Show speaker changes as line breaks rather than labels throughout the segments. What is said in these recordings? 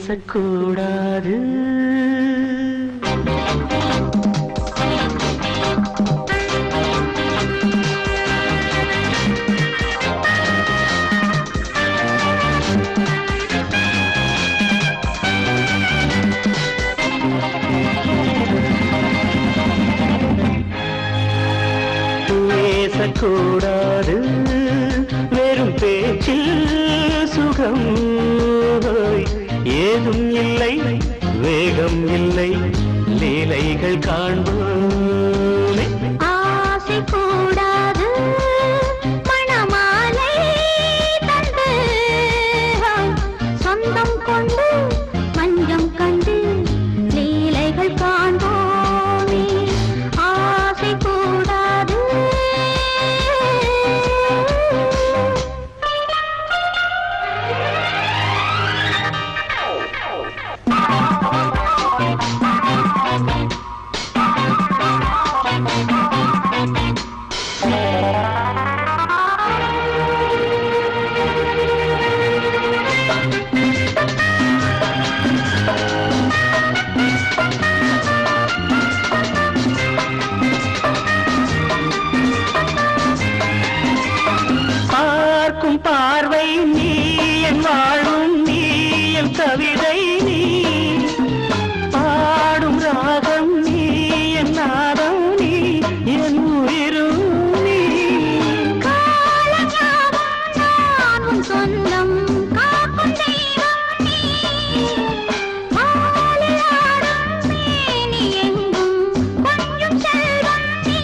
பேசக்கூடாது. பேசக்கூடாது, வெறும் பேச்சில் சுகம் ஏதும் இல்லை, வேகம் இல்லை, லீலைகள் காண்போமே.
ஆசை கூடாது, மணமாலை தந்து சொந்தம் கொண்டு மஞ்சம் கண்டு லீலைகள் காண்போமே. ஆசை கூடாது.
பார்க்கும் பார்வை நீ, என் வாழும் நீ, என் கவிதை நீ, பாடும் ராகம் நீ, என் நாதம் நீ, என் உயிரும் நீ.
காலஞாபம் சொந்தம் காக்கும் தெய்வம் நீ, மாலையாடும் மேனி எங்கும் கொஞ்சம் செல்வம் நீ.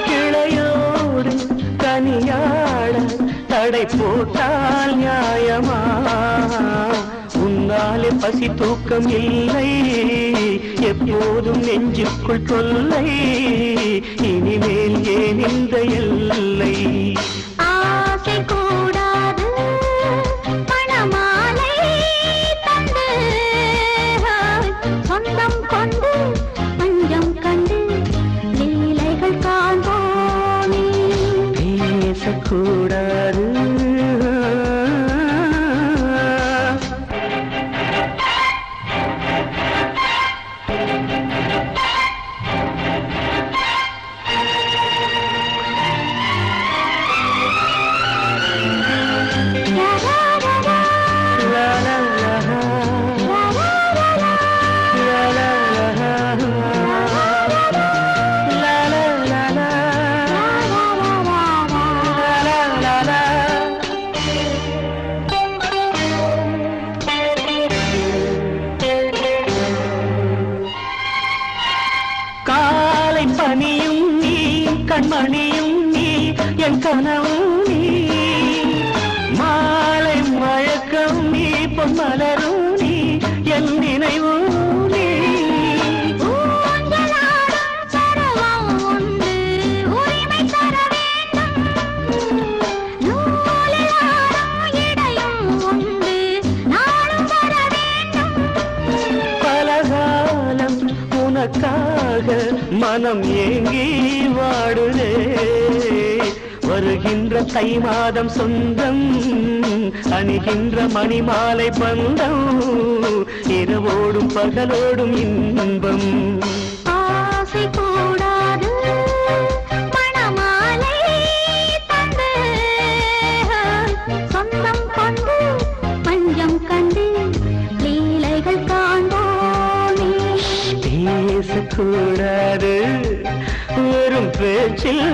கிளையோடு கனியாட தடை போட்டால் நியாயமா? உன்னாலே பசி தூக்கம் இல்லை, எப்போதும் நெஞ்சுக்குள் தொல்லை, இனிமேல் ஏன் இந்த எல்லை?
ஆசை கூடாது, மணமாலை தந்து சொந்தம் கொண்டு மஞ்சம் கண்டு லீலைகள் காண்போமே.
பேசக்கூடாது. காலை பனியும் நீ, கண்மணியும் நீ, என் கனவும் நீ, மாலை மயக்கம் நீ, பொன்மலரும் நீ, என் நினைவும் நீ.
ஊஞ்சலாடும் சரவம் உண்டு, உரிமை தர வேண்டும். நூலில் ஆடும் இடையும் உண்டு, நாளும் வர வேண்டும்.
பலகாலம் உனக்காக மனம் ஏங்கி வாடுதே, வருகின்ற தை மாதம் சொந்தம், அணிகின்ற மணிமாலை பந்தம், இரவோடும் பகலோடும் இன்பம்.
ஆசை கூடாது, மணமாலை தந்து சொந்தம் கொண்டு மஞ்சம் கண்டு லீலைகள் காண்போமே.
பேசக்கூடாது, வெறும் பேச்சில்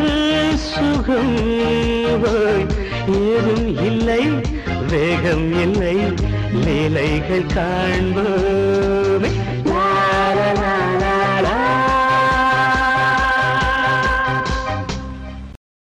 சுகம் ஏதும் இல்லை, வேகம் இல்லை, லீலைகள் காண்போமே.